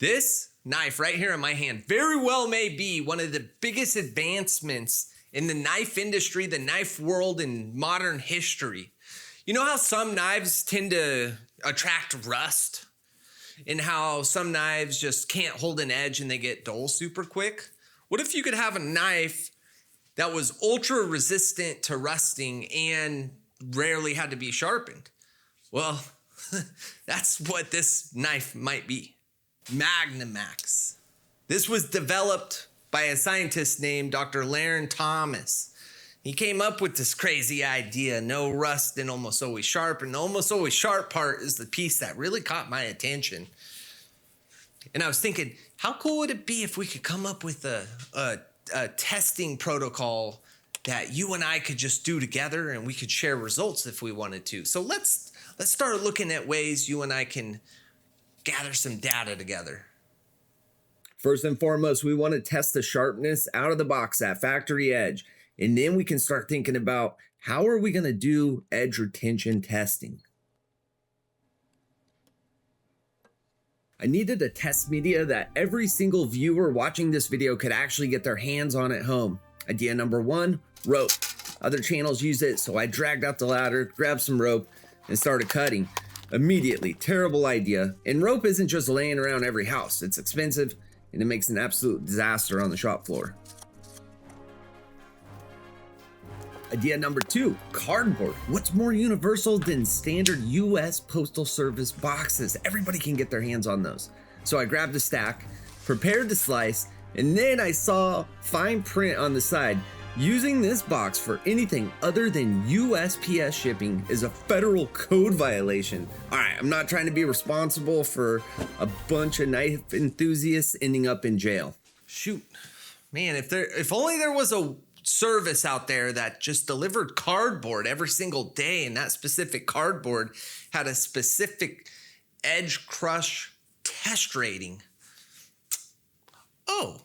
This knife right here in my hand very well may be one of the biggest advancements in the knife industry, the knife world, in modern history. You know how some knives tend to attract rust? And how some knives just can't hold an edge and they get dull super quick? What if you could have a knife that was ultra resistant to rusting and rarely had to be sharpened? Well, that's what this knife might be. MagnaMax. This was developed by a scientist named Dr. Laren Thomas. He came up with this crazy idea, no rust and almost always sharp. And the almost always sharp part is the piece that really caught my attention. And I was thinking, how cool would it be if we could come up with a testing protocol that you and I could just do together and we could share results if we wanted to. So let's start looking at ways you and I can gather some data together. First and foremost, we want to test the sharpness out of the box at factory edge. And then we can start thinking about how are we going to do edge retention testing. I needed a test media that every single viewer watching this video could actually get their hands on at home. Idea number one, rope. Other channels use it, so I dragged out the ladder, grabbed some rope, and started cutting. Immediately, terrible idea. And rope isn't just laying around every house. It's expensive, and it makes an absolute disaster on the shop floor. Idea number two, cardboard. What's more universal than standard US Postal Service boxes? Everybody can get their hands on those. So I grabbed a stack, prepared to slice, and then I saw fine print on the side. Using this box for anything other than USPS shipping is a federal code violation. All right, I'm not trying to be responsible for a bunch of knife enthusiasts ending up in jail. Shoot, man, if only there was a service out there that just delivered cardboard every single day, and that specific cardboard had a specific edge crush test rating. Oh.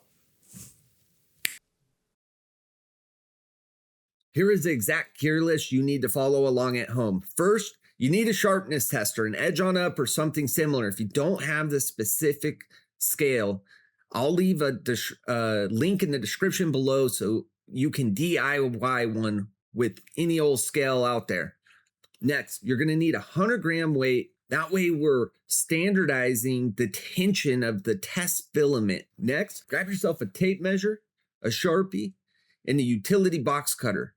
Here is the exact gear list you need to follow along at home. First, you need a sharpness tester, an edge on up or something similar. If you don't have the specific scale, I'll leave a link in the description below so you can DIY one with any old scale out there. Next, you're going to need a 100-gram weight. That way we're standardizing the tension of the test filament. Next, grab yourself a tape measure, a Sharpie, and a utility box cutter.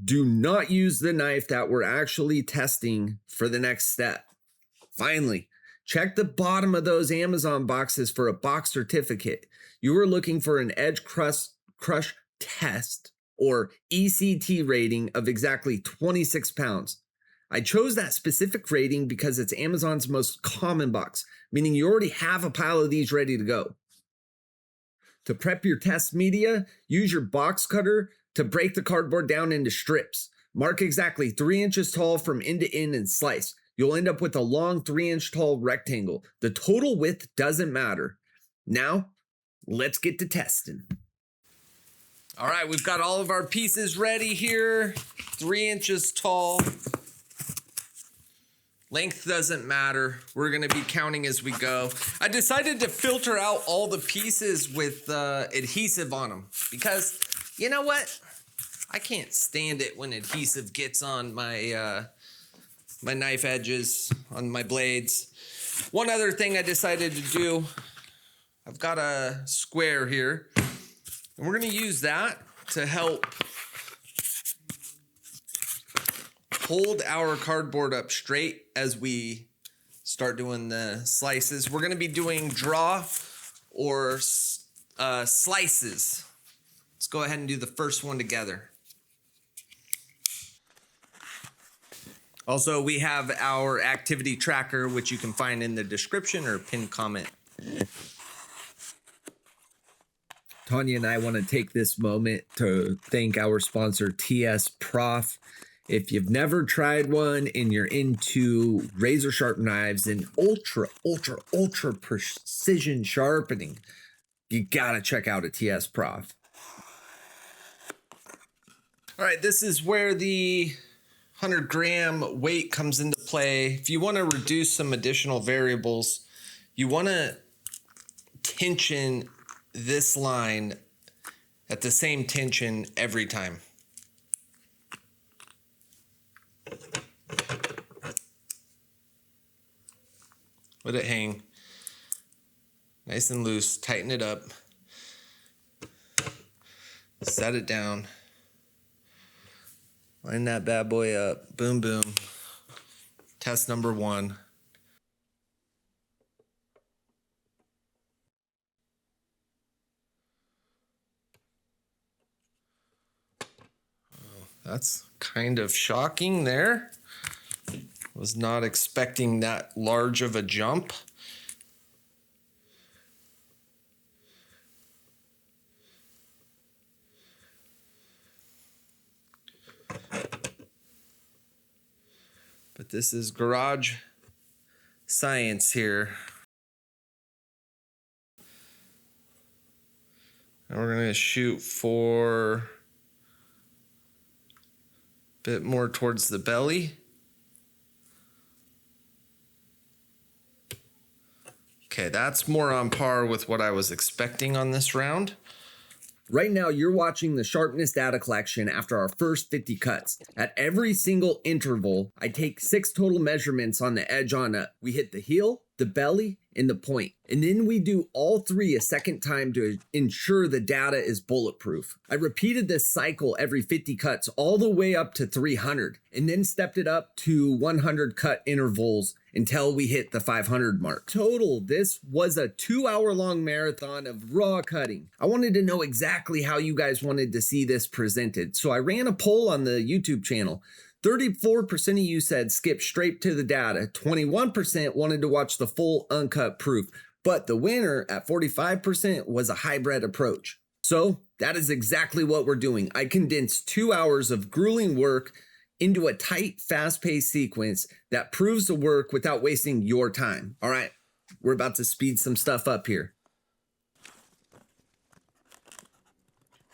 Do not use the knife that we're actually testing for the next step. Finally, check the bottom of those Amazon boxes for a box certificate. You are looking for an edge crush test or ECT rating of exactly 26 pounds. I chose that specific rating because it's Amazon's most common box, meaning you already have a pile of these ready to go. To prep your test media, use your box cutter to break the cardboard down into strips. Mark exactly 3 inches tall from end to end and slice. You'll end up with a long 3-inch tall rectangle. The total width doesn't matter. Now, let's get to testing. All right, we've got all of our pieces ready here. 3 inches tall. Length doesn't matter. We're gonna be counting as we go. I decided to filter out all the pieces with adhesive on them because you know what? I can't stand it when adhesive gets on my my knife edges, on my blades. One other thing I decided to do, I've got a square here, and we're gonna use that to help hold our cardboard up straight as we start doing the slices. We're gonna be doing draw or slices. Let's go ahead and do the first one together. Also, we have our activity tracker, which you can find in the description or pinned comment. Tanya and I want to take this moment to thank our sponsor, TS Prof. If you've never tried one and you're into razor sharp knives and ultra precision sharpening, you gotta check out a TS Prof. All right, this is where the 100-gram weight comes into play. If you want to reduce some additional variables, you want to tension this line at the same tension every time. Let it hang. Nice and loose. Tighten it up. Set it down. Line that bad boy up. Boom, boom. Test number 1. That's kind of shocking there. Was not expecting that large of a jump. But this is garage science here. And we're going to shoot for a bit more towards the belly. Okay, that's more on par with what I was expecting on this round. Right now, you're watching the sharpness data collection after our first 50 cuts. At every single interval, I take 6 total measurements on the edge on up. We hit the heel, the belly, and the point. And then we do all 3 a second time to ensure the data is bulletproof. I repeated this cycle every 50 cuts all the way up to 300, and then stepped it up to 100 cut intervals until we hit the 500 mark. Total, this was a 2-hour-long marathon of raw cutting. I wanted to know exactly how you guys wanted to see this presented, so I ran a poll on the YouTube channel. 34% of you said skip straight to the data. 21% wanted to watch the full uncut proof. But the winner at 45% was a hybrid approach. So that is exactly what we're doing. I condensed 2 hours of grueling work into a tight, fast-paced sequence that proves the work without wasting your time. All right, we're about to speed some stuff up here.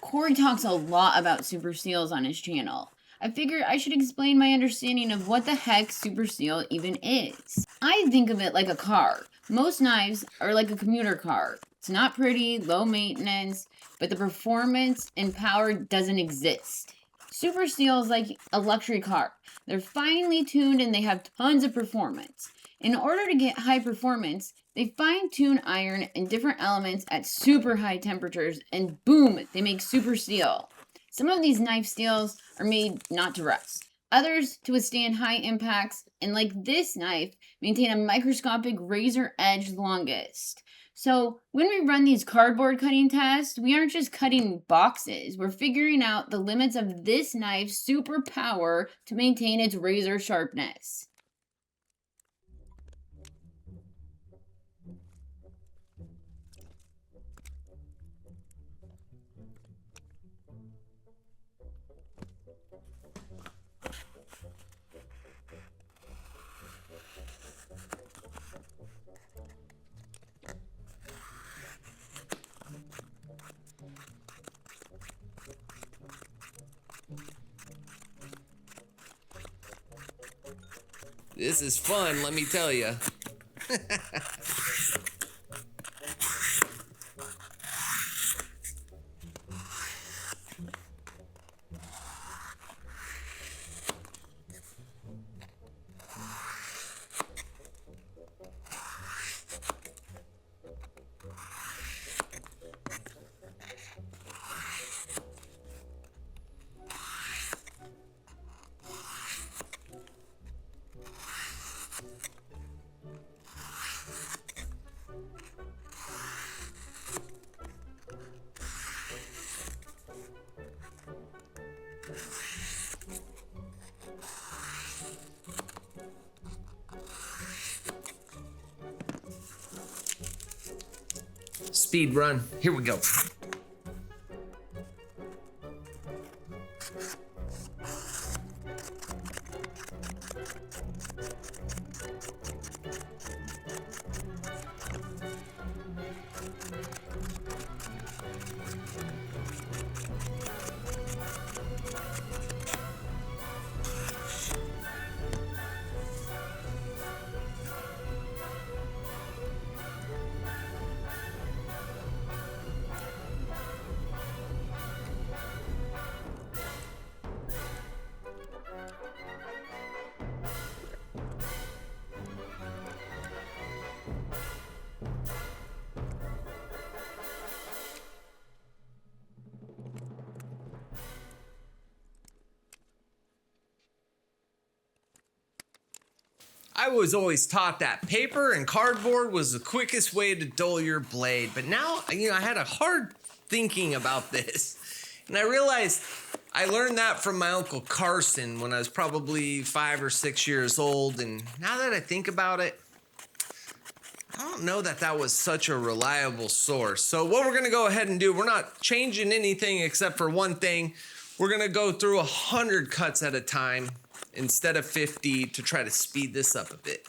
Corey talks a lot about super seals on his channel. I figured I should explain my understanding of what the heck super seal even is. I think of it like a car. Most knives are like a commuter car. It's not pretty, low maintenance, but the performance and power doesn't exist. Super seal is like a luxury car. They're finely tuned and they have tons of performance. In order to get high performance, they fine-tune iron and different elements at super high temperatures, and boom, they make super steel. Some of these knife steels are made not to rust, others to withstand high impacts, and like this knife, maintain a microscopic razor edge longest. So when we run these cardboard cutting tests, we aren't just cutting boxes, we're figuring out the limits of this knife's superpower to maintain its razor sharpness. This is fun, let me tell you. Speed run. Here we go. was always taught that paper and cardboard was the quickest way to dull your blade. But now, I had a hard thinking about this. And I realized I learned that from my Uncle Carson when I was probably 5 or 6 years old. And now that I think about it, I don't know that that was such a reliable source. So what we're gonna go ahead and do, we're not changing anything except for one thing. We're gonna go through 100 cuts at a time instead of 50 to try to speed this up a bit.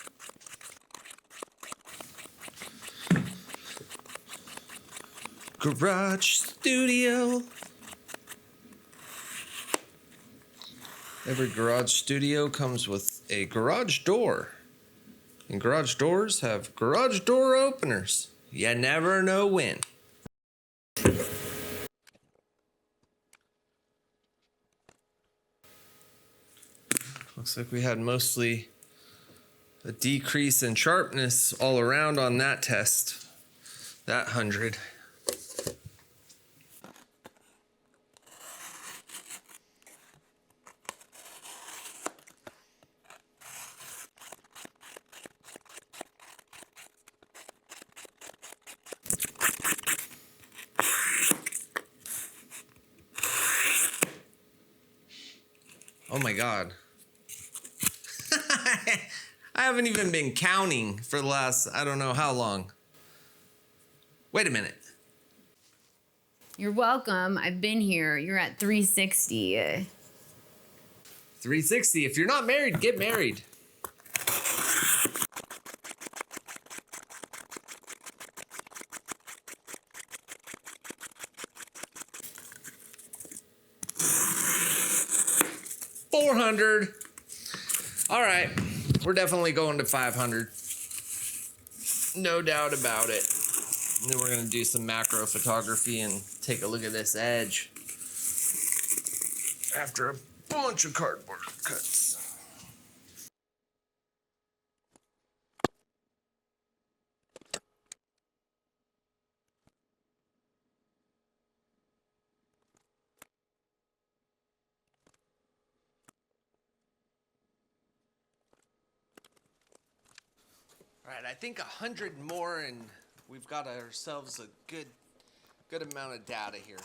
Garage studio. Every garage studio comes with a garage door. And garage doors have garage door openers. You never know when. Looks like we had mostly a decrease in sharpness all around on that test. That 100. Oh my God. I haven't even been counting for the last, I don't know how long. Wait a minute. You're welcome. I've been here. You're at 360. 360. If you're not married, get married. $400. All right, we're definitely going to 500. No doubt about it. And then we're gonna do some macro photography and take a look at this edge after a bunch of cardboard cuts. All right, I think 100 more and we've got ourselves a good amount of data here.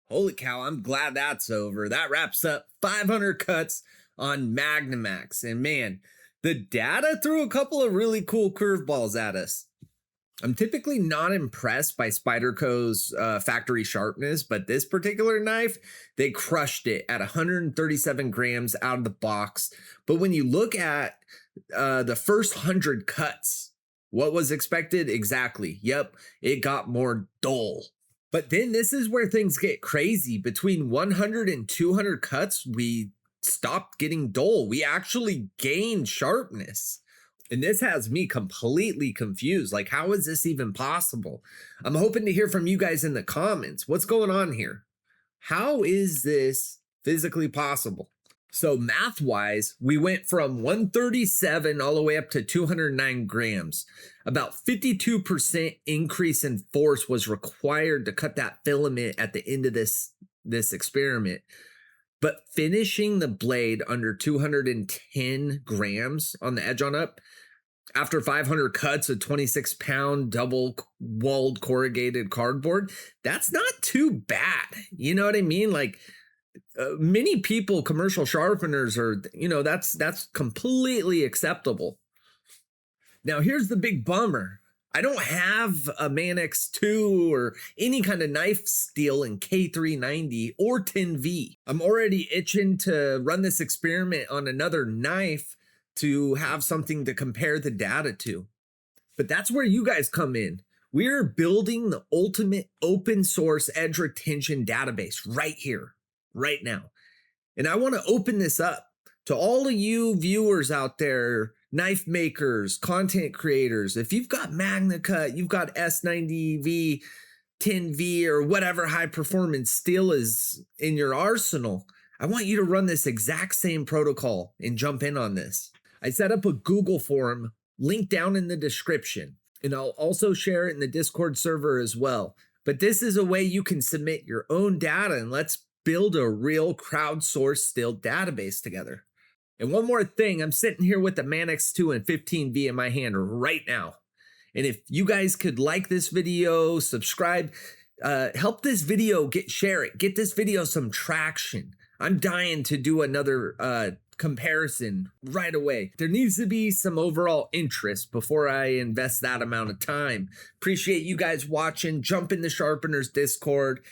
Holy cow, I'm glad that's over. That wraps up 500 cuts on MagnaMax. And man, the data threw a couple of really cool curveballs at us. I'm typically not impressed by SpyderCo's factory sharpness, but this particular knife, they crushed it at 137 grams out of the box. But when you look at the first 100 cuts, what was expected? Exactly. Yep, it got more dull. But then this is where things get crazy. Between 100 and 200 cuts, we stopped getting dull. We actually gained sharpness. And this has me completely confused. Like, how is this even possible? I'm hoping to hear from you guys in the comments. What's going on here? How is this physically possible? So math-wise, we went from 137 all the way up to 209 grams. About 52% increase in force was required to cut that filament at the end of this experiment. But finishing the blade under 210 grams on the edge on up, after 500 cuts of 26-pound double-walled corrugated cardboard, that's not too bad. You know what I mean? Like, many people, commercial sharpeners are, that's completely acceptable. Now, here's the big bummer. I don't have a MagnaMax 2 or any kind of knife steel in K390 or 10V. I'm already itching to run this experiment on another knife to have something to compare the data to. But that's where you guys come in. We're building the ultimate open source edge retention database right here, right now. And I want to open this up To all of you viewers out there, knife makers, content creators, if you've got MagnaCut, you've got S90V, 10V, or whatever high performance steel is in your arsenal, I want you to run this exact same protocol and jump in on this. I set up a Google form, link down in the description, and I'll also share it in the Discord server as well. But this is a way you can submit your own data, and let's build a real crowdsourced steel database together. And one more thing, I'm sitting here with the Manix 2 and 15V in my hand right now. And if you guys could like this video, subscribe, help this video share it, get this video some traction. I'm dying to do another comparison right away. There needs to be some overall interest before I invest that amount of time. Appreciate you guys watching. Jump in the Sharpeners Discord.